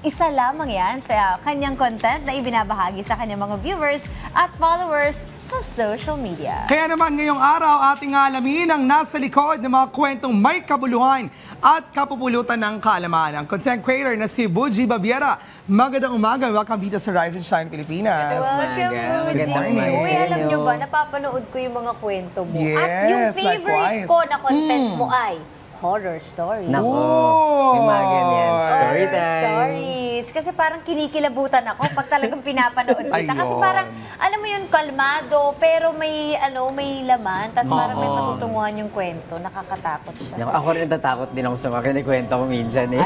isa lamang yan sa kanyang content na ibinabahagi sa kanyang mga viewers at followers sa social media. Kaya naman ngayong araw, ating alamin ang nasa likod ng mga kwentong may kabuluhan at kapupulutan ng kaalaman. Ang content creator na si Buji Babiera. Magandang umaga. Welcome dito sa Rise and Shine Pilipinas. Welcome, Magandang Buji. umaga Uy, sa alam inyo. nyo ba, napapanood ko yung mga kwento mo. Yes, At yung favorite likewise. ko na content mo ay horror story. Nako, Oh! may mga ganyan. Story Horror time. stories. Kasi parang kinikilabutan ako pag talagang pinapanood kita. Kasi Ayun. parang, alam mo yun, kalmado, pero may, may laman. Tapos parang may matutunguhan yung kwento. Nakakatakot siya. Nako, ako rin natatakot din ako sa mga kinikwento ko minsan eh.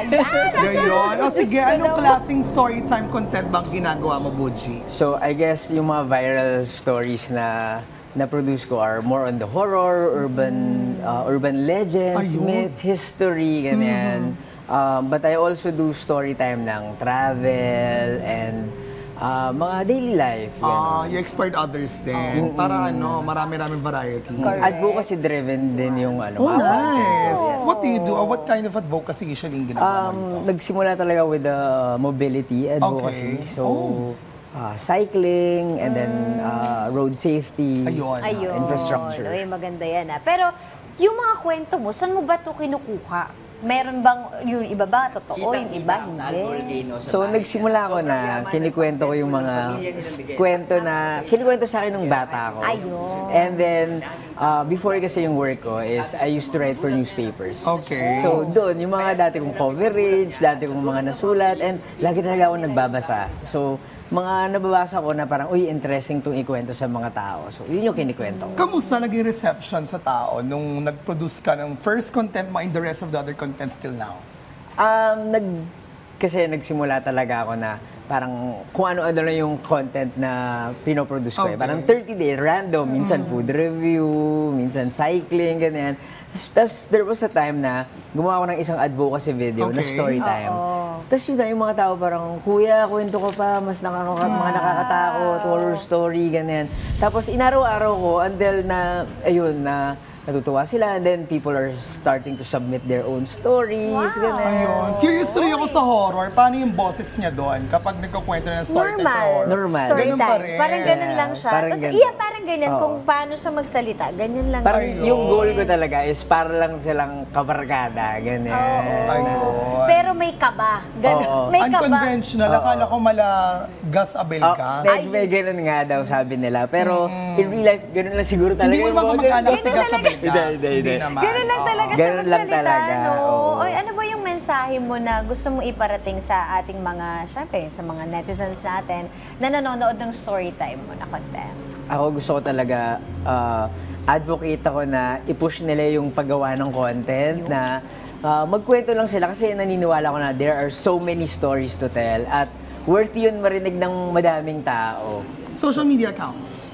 Gayon. O sige, anong klaseng story time content bang ginagawa mo, Buji? So, I guess yung mga viral stories na na-produce ko are more on the horror, urban legends, Ayun. myths, history, ganyan. But I also do story time ng travel and mga daily life. Ganun. You expert others din. Para marami-raming variety. Advocacy driven din yung Oh, mga nice. content. What do you do? Or what kind of advocacy usually yung ginagawa mo? Nagsimula talaga with the mobility advocacy. Okay. So, cycling and then road safety, Ayun. Ayun. infrastructure. Uy, maganda yan ah. Pero yung mga kwento mo, saan mo ba ito kinukuha? Meron bang yung iba ba? Totoo, yung iba hindi? So, nagsimula ako na kinikwento ko yung mga kwento na kinikwento sa akin nung bata ako. Ayun. And then, before kasi yung work ko is I used to write for newspapers. Okay. So, doon, yung mga dati kong coverage, dati kong mga nasulat, and lagi talaga ako nagbabasa. So, mga nababasa ko na parang, uy, interesting itong ikwento sa mga tao. So, yun yung kinikwento ko. Kamusta naging reception sa tao nung nag-produce ka ng first content mo and the rest of the other contents till now? Kasi nagsimula talaga ako na parang kung ano-ano lang yung content na pinoproduce ko. Okay. Parang 30-day, random, minsan food review, minsan cycling, ganyan. Tapos there was a time na gumawa ako ng isang advocacy video na Okay. story time. Tapos yun na, yung mga tao parang, kuya, kwento ko pa, mas mga nakakatakot, horror story, ganyan. Tapos inaraw-araw ko until na, ayun, na natutuwa sila, and then people are starting to submit their own stories, ganyan. Ayun. Curious tuloy ako sa horror. Paano yung boses niya doon kapag nagkukwento ng story time sa horror? Normal. Story Ganun pa time. rin. Parang ganun lang siya. Parang Tapos, ganun. parang ganyan. Oo. Kung paano siya magsalita, ganyan lang. Parang Ayun. yung goal ko talaga is para lang silang kabarkada, ganyan. Ayun. Pero may kaba. Ganun. Oo. May kaba. Unconventional. Akala ko mala gas abel ka. May ganun nga daw sabi nila. Pero in real life, ganun lang siguro talaga. Hindi mo yung naman boses. kumag-anak si Ganun gas abel Hindi, gas. hindi. naman. Ganun lang talaga siya Ganun lang magsalita, talaga, no? oo. Oy, ano ba yung mensahe mo na gusto mong iparating sa ating mga, syempre, sa mga netizens natin na nanonood ng story time mo na content? Ako gusto ko talaga, advocate ako na i-push nila yung paggawa ng content na magkwento lang sila kasi naniniwala ko na there are so many stories to tell at worth yun marinig ng madaming tao. Social media accounts.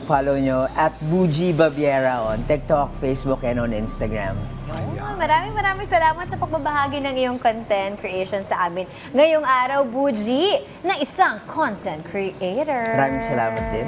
Follow nyo at Buji Babiera on TikTok, Facebook, and on Instagram. Maraming salamat sa pagbabahagi ng iyong content creation sa amin. Ngayong araw, Buji, na isang content creator. Maraming salamat din.